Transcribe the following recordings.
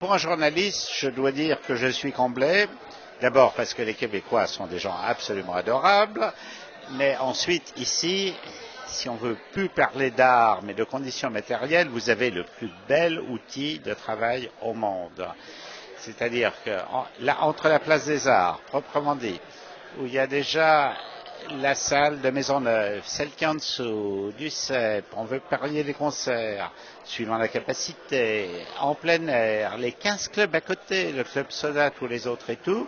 Pour un journaliste, je dois dire que je suis comblé. D'abord parce que les Québécois sont des gens absolument adorables, mais ensuite ici, si on veut plus parler d'art mais de conditions matérielles, vous avez le plus bel outil de travail au monde. C'est-à-dire que là, entre la place des Arts, proprement dit, où il y a déjà la salle de Maisonneuve, celle qui est en dessous, du CEP, on veut parier les concerts, suivant la capacité, en plein air, les 15 clubs à côté, le club Soda, tous les autres et tout,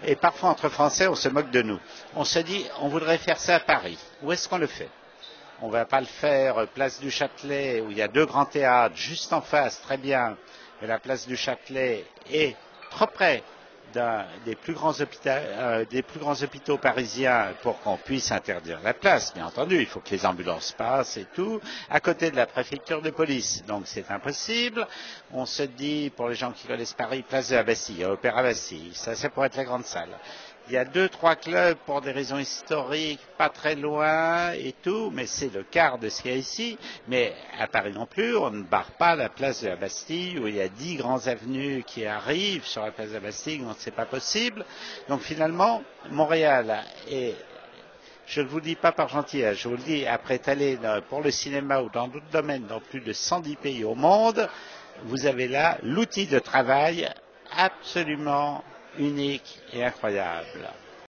et parfois entre Français, on se moque de nous. On se dit, on voudrait faire ça à Paris. Où est-ce qu'on le fait? On ne va pas le faire place du Châtelet, où il y a deux grands théâtres, juste en face, très bien, mais la place du Châtelet est trop près des plus grands hôpitaux parisiens pour qu'on puisse interdire la place, bien entendu. Il faut que les ambulances passent et tout, à côté de la préfecture de police. Donc c'est impossible. On se dit, pour les gens qui connaissent Paris, place de la Bastille, Opéra Bastille, ça pourrait être la grande salle. Il y a deux, trois clubs pour des raisons historiques, pas très loin et tout, mais c'est le quart de ce qu'il y a ici. Mais à Paris non plus, on ne barre pas la place de la Bastille où il y a 10 grands avenues qui arrivent sur la place de la Bastille, donc c'est pas possible. Donc finalement, Montréal est, je ne vous le dis pas par gentillesse, je vous le dis après être allé pour le cinéma ou dans d'autres domaines dans plus de 110 pays au monde, vous avez là l'outil de travail absolument unique et incroyable.